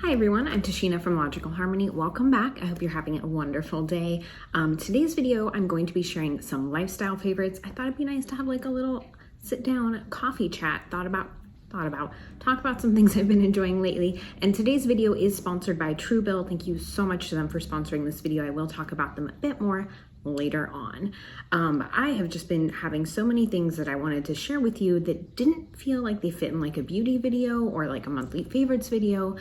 Hi everyone, I'm Tashina from Logical Harmony. Welcome back. I hope you're having a wonderful day. Today's video, I'm going to be sharing some lifestyle favorites. I thought it'd be nice to have like a little sit down coffee chat, talk about some things I've been enjoying lately. And today's video is sponsored by Truebill. Thank you so much to them for sponsoring this video. I will talk about them a bit more later on. I have just been having so many things that I wanted to share with you that didn't feel like they fit in like a beauty video or like a monthly favorites video.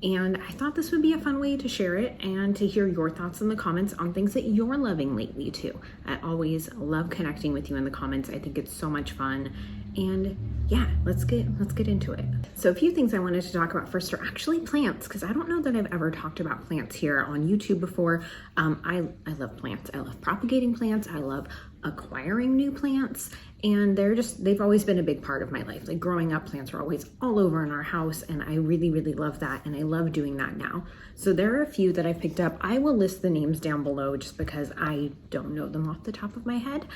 And I thought this would be a fun way to share it and to hear your thoughts in the comments on things that you're loving lately too. I always love connecting with you in the comments. I think it's so much fun. And yeah, let's get into it. So a few things I wanted to talk about first are actually plants, because I don't know that I've ever talked about plants here on YouTube before. I love plants. I love propagating plants. I love acquiring new plants, and they've always been a big part of my life. Like growing up, plants were always all over in our house, and I really, really love that, and I love doing that now. So there are a few that I picked up. I will list the names down below just because I don't know them off the top of my head.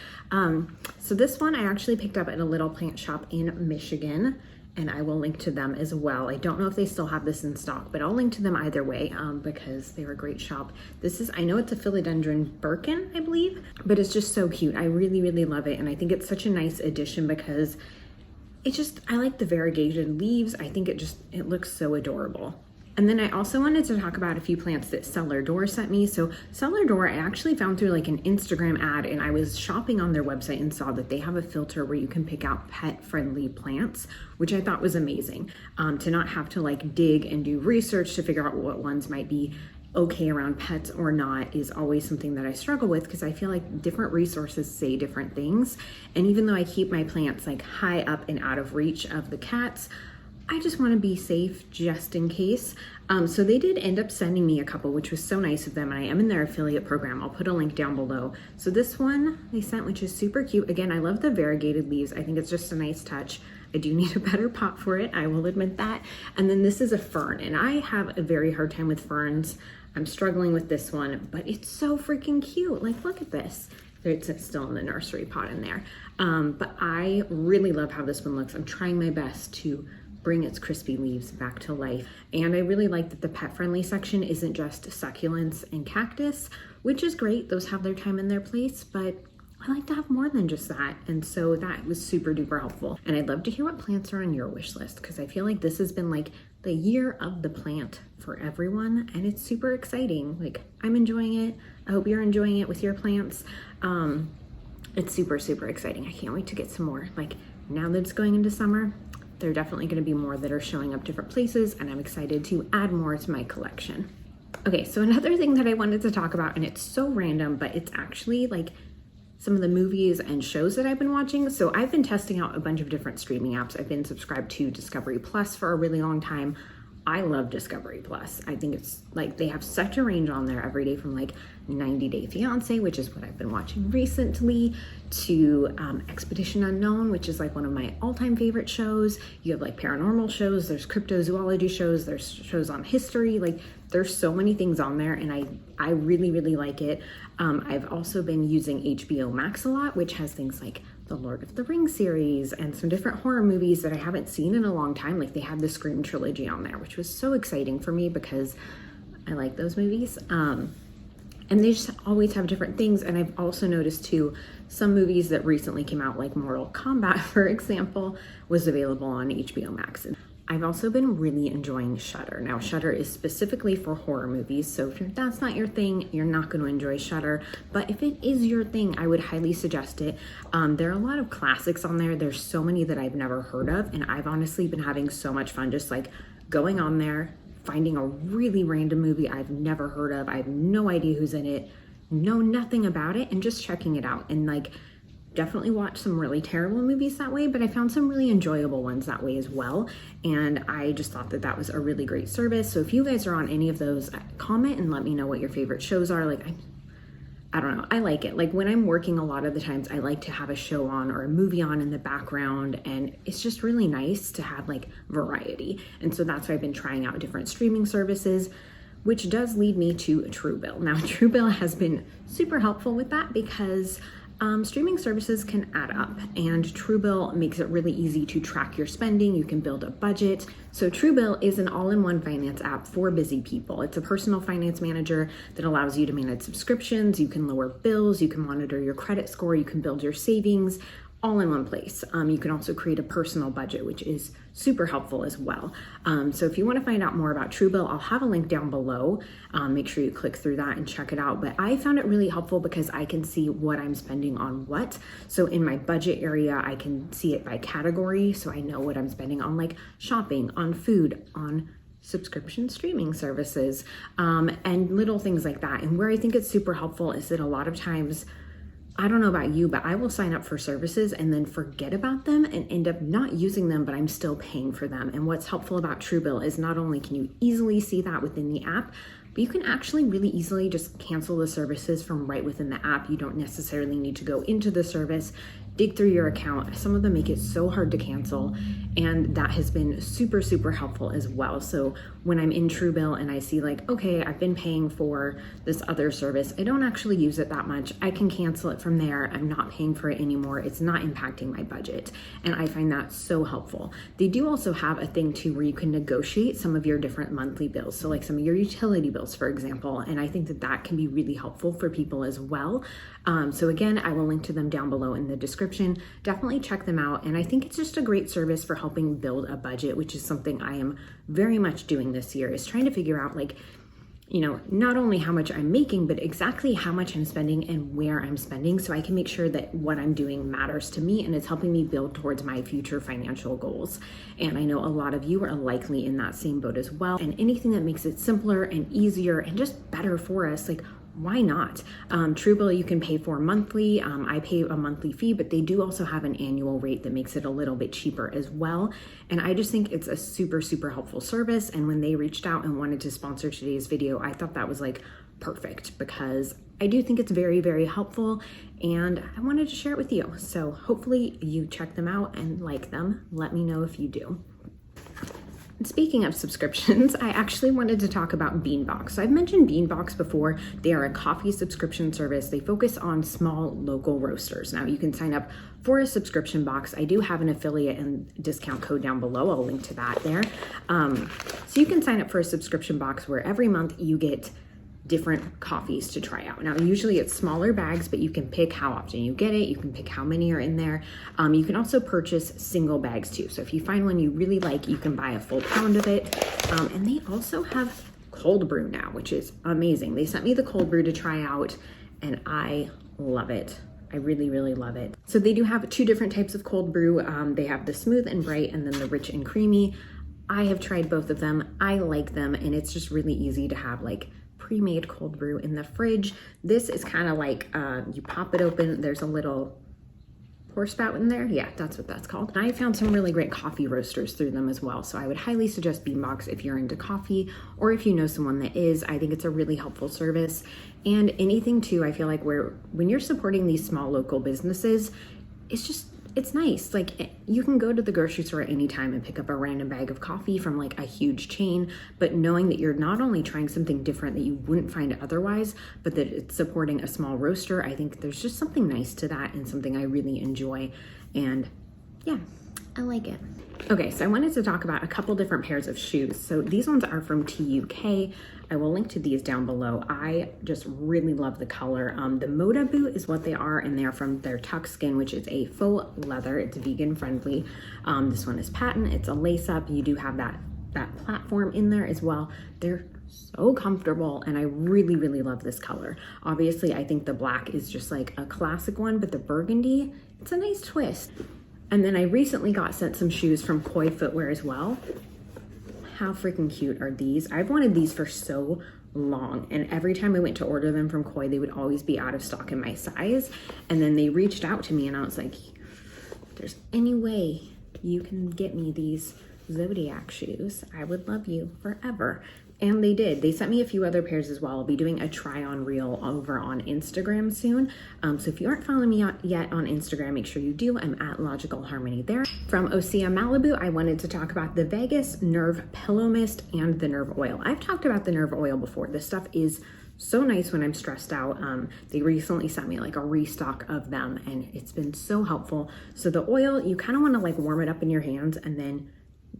So this one I actually picked up at a little plant shop in Michigan, and I will link to them as well. I don't know if they still have this in stock, but I'll link to them either way because they're a great shop. I know it's a philodendron Birkin, I believe, but it's just so cute. I really, really love it. And I think it's such a nice addition because I like the variegated leaves. I think it looks so adorable. And then I also wanted to talk about a few plants that Cellar Door sent me. So Cellar Door, I actually found through like an Instagram ad, and I was shopping on their website and saw that they have a filter where you can pick out pet-friendly plants, which I thought was amazing. To not have to like dig and do research to figure out what ones might be okay around pets or not is always something that I struggle with, because I feel like different resources say different things. And even though I keep my plants like high up and out of reach of the cats, I just want to be safe just in case. So they did end up sending me a couple, which was so nice of them. And I am in their affiliate program. I'll put a link down below. So this one they sent, which is super cute. Again, I love the variegated leaves. I think it's just a nice touch. I do need a better pot for it, I will admit that. And then this is a fern, and I have a very hard time with ferns. I'm struggling with this one, but it's so freaking cute. Like, look at this. It's still in the nursery pot in there. But I really love how this one looks. I'm trying my best to bring its crispy leaves back to life. And I really like that the pet-friendly section isn't just succulents and cactus, which is great. Those have their time and their place, but I like to have more than just that. And so that was super duper helpful. And I'd love to hear what plants are on your wish list, because I feel like this has been like the year of the plant for everyone, and it's super exciting. Like, I'm enjoying it. I hope you're enjoying it with your plants. It's super, super exciting. I can't wait to get some more. Like, now that it's going into summer, there are definitely going to be more that are showing up different places, and I'm excited to add more to my collection. Okay, so another thing that I wanted to talk about, and it's so random, but it's actually like some of the movies and shows that I've been watching. So I've been testing out a bunch of different streaming apps. I've been subscribed to Discovery Plus for a really long time. I love Discovery Plus. I think it's like they have such a range on there every day, from like 90 Day Fiance, which is what I've been watching recently, to Expedition Unknown, which is like one of my all-time favorite shows. You have like paranormal shows, there's cryptozoology shows, there's shows on history. Like, there's so many things on there, and I really, really like it. I've also been using HBO Max a lot, which has things like the Lord of the Rings series and some different horror movies that I haven't seen in a long time. Like, they had the Scream trilogy on there, which was so exciting for me because I like those movies. And they just always have different things. And I've also noticed too, some movies that recently came out, like Mortal Kombat, for example, was available on HBO Max. And I've also been really enjoying Shudder. Now, Shudder is specifically for horror movies, so if that's not your thing, you're not going to enjoy Shudder. But if it is your thing, I would highly suggest it. There are a lot of classics on there. There's so many that I've never heard of, and I've honestly been having so much fun just like going on there, finding a really random movie I've never heard of. I have no idea who's in it, know nothing about it, and just checking it out. And like, definitely watch some really terrible movies that way, but I found some really enjoyable ones that way as well. And I just thought that that was a really great service. So if you guys are on any of those, comment and let me know what your favorite shows are. Like, I don't know, I like it. Like, when I'm working, a lot of the times I like to have a show on or a movie on in the background, and it's just really nice to have like variety. And so that's why I've been trying out different streaming services, which does lead me to Truebill. Now, Truebill has been super helpful with that because streaming services can add up, and Truebill makes it really easy to track your spending. You can build a budget. So Truebill is an all-in-one finance app for busy people. It's a personal finance manager that allows you to manage subscriptions. You can lower bills, you can monitor your credit score, you can build your savings, all in one place. You can also create a personal budget, which is super helpful as well. So if you want to find out more about Truebill, I'll have a link down below. Make sure you click through that and check it out. But I found it really helpful because I can see what I'm spending on what. So in my budget area, I can see it by category. So I know what I'm spending on, like shopping, on food, on subscription streaming services, and little things like that. And where I think it's super helpful is that a lot of times, I don't know about you, but I will sign up for services and then forget about them and end up not using them, but I'm still paying for them. And what's helpful about Truebill is not only can you easily see that within the app, but you can actually really easily just cancel the services from right within the app. You don't necessarily need to go into the service, dig through your account. Some of them make it so hard to cancel, and that has been super, super helpful as well. So when I'm in Truebill and I see like, okay, I've been paying for this other service, I don't actually use it that much, I can cancel it from there. I'm not paying for it anymore. It's not impacting my budget. And I find that so helpful. They do also have a thing too where you can negotiate some of your different monthly bills. So like some of your utility bills, for example. And I think that that can be really helpful for people as well. So again, I will link to them down below in the description. Definitely check them out. And I think it's just a great service for helping build a budget, which is something I am very much doing this year, is trying to figure out like, you know, not only how much I'm making, but exactly how much I'm spending and where I'm spending, so I can make sure that what I'm doing matters to me and it's helping me build towards my future financial goals. And I know a lot of you are likely in that same boat as well. And anything that makes it simpler and easier and just better for us, like, why not? Truebill you can pay for monthly. I pay a monthly fee, but they do also have an annual rate that makes it a little bit cheaper as well. And I just think it's a super, super helpful service. And when they reached out and wanted to sponsor today's video, I thought that was like perfect because I do think it's very, very helpful and I wanted to share it with you. So hopefully you check them out and like them. Let me know if you do. Speaking of subscriptions, I actually wanted to talk about Beanbox. So I've mentioned Beanbox before. They are a coffee subscription service. They focus on small local roasters. Now you can sign up for a subscription box. I do have an affiliate and discount code down below. I'll link to that there. So you can sign up for a subscription box where every month you get different coffees to try out. Now, usually it's smaller bags, but you can pick how often you get it. You can pick how many are in there. You can also purchase single bags too. So if you find one you really like, you can buy a full pound of it. And they also have cold brew now, which is amazing. They sent me the cold brew to try out and I love it. I really, really love it. So they do have two different types of cold brew. They have the smooth and bright and then the rich and creamy. I have tried both of them. I like them and it's just really easy to have like pre-made cold brew in the fridge. This is kind of like you pop it open, there's a little pour spout in there. Yeah, that's what that's called. And I found some really great coffee roasters through them as well. So I would highly suggest Beanbox if you're into coffee or if you know someone that is. I think it's a really helpful service. And anything too, I feel like when you're supporting these small local businesses, it's nice. Like you can go to the grocery store at any time and pick up a random bag of coffee from like a huge chain, but knowing that you're not only trying something different that you wouldn't find otherwise, but that it's supporting a small roaster, I think there's just something nice to that and something I really enjoy. And yeah, I like it. Okay, so I wanted to talk about a couple different pairs of shoes. So these ones are from TUK. I will link to these down below. I just really love the color. The Moda boot is what they are, and they're from their Tuck Skin, which is a faux leather. It's vegan friendly. This one is patent. It's a lace up. You do have that platform in there as well. They're so comfortable, and I really, really love this color. Obviously, I think the black is just like a classic one, but the burgundy, it's a nice twist. And then I recently got sent some shoes from Koi Footwear as well. How freaking cute are these? I've wanted these for so long, and every time I went to order them from Koi, they would always be out of stock in my size. And then they reached out to me and I was like, if there's any way you can get me these Zodiac shoes, I would love you forever. And they did. They sent me a few other pairs as well. I'll be doing a try on reel over on Instagram soon. So if you aren't following me yet on Instagram, make sure you do. I'm at Logical Harmony there. From Osea Malibu, I wanted to talk about the Vegas Nerve Pillow Mist and the Nerve Oil. I've talked about the Nerve Oil before. This stuff is so nice when I'm stressed out. They recently sent me like a restock of them and it's been so helpful. So the oil, you kind of want to like warm it up in your hands and then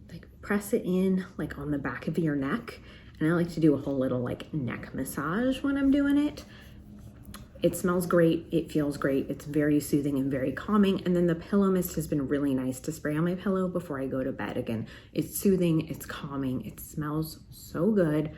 like press it in like on the back of your neck. And I like to do a whole little like neck massage when I'm doing it. It smells great, it feels great, it's very soothing and very calming. And then the pillow mist has been really nice to spray on my pillow before I go to bed. Again, it's soothing, it's calming, it smells so good.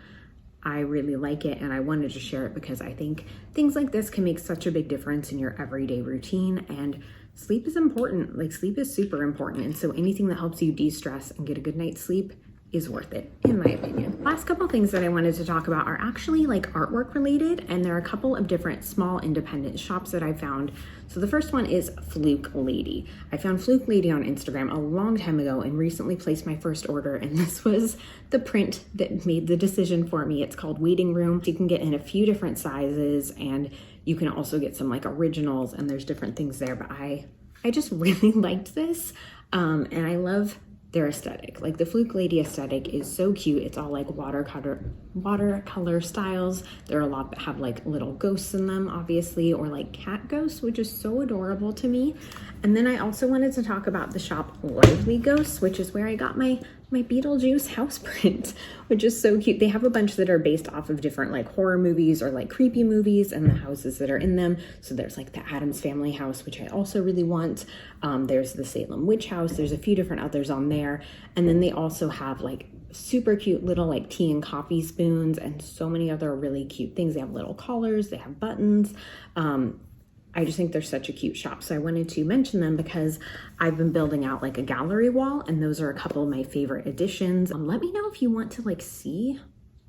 I really like it and I wanted to share it because I think things like this can make such a big difference in your everyday routine, and sleep is important. Like sleep is super important. And so anything that helps you de-stress and get a good night's sleep is worth it, in my opinion. Last couple things that I wanted to talk about are actually like artwork related, and there are a couple of different small independent shops that I found. So the first one is Fluke Lady. I found Fluke Lady on Instagram a long time ago and recently placed my first order, and this was the print that made the decision for me. It's called Waiting Room. You can get in a few different sizes and you can also get some like originals, and there's different things there, but I just really liked this, and I love their aesthetic. Like the Fluke Lady aesthetic is so cute. It's all like watercolor styles. There are a lot that have like little ghosts in them, obviously, or like cat ghosts, which is so adorable to me. And then I also wanted to talk about the shop Lively Ghosts, which is where I got my Beetlejuice house print, which is so cute. They have a bunch that are based off of different like horror movies or like creepy movies and the houses that are in them. So there's like the Addams Family house, which I also really want. There's the Salem Witch house. There's a few different others on there. And then they also have like super cute little like tea and coffee spoons and so many other really cute things. They have little collars, they have buttons. I just think they're such a cute shop. So I wanted to mention them because I've been building out like a gallery wall, and those are a couple of my favorite additions. Let me know if you want to like see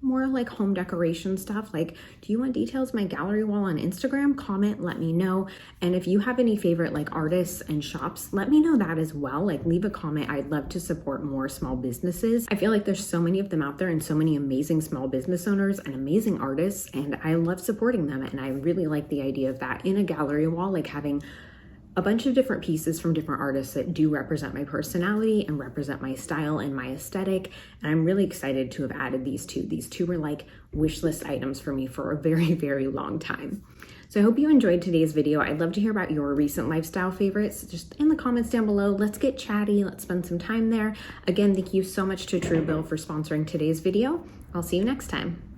more like home decoration stuff. Like, do you want details of my gallery wall on Instagram? Comment, let me know. And if you have any favorite like artists and shops, let me know that as well. Like leave a comment. I'd love to support more small businesses. I feel like there's so many of them out there and so many amazing small business owners and amazing artists, and I love supporting them. And I really like the idea of that in a gallery wall, like having a bunch of different pieces from different artists that do represent my personality and represent my style and my aesthetic. And I'm really excited to have added these two. These two were like wish list items for me for a very, very long time. So I hope you enjoyed today's video. I'd love to hear about your recent lifestyle favorites. Just in the comments down below, let's get chatty. Let's spend some time there. Again, thank you so much to Truebill for sponsoring today's video. I'll see you next time.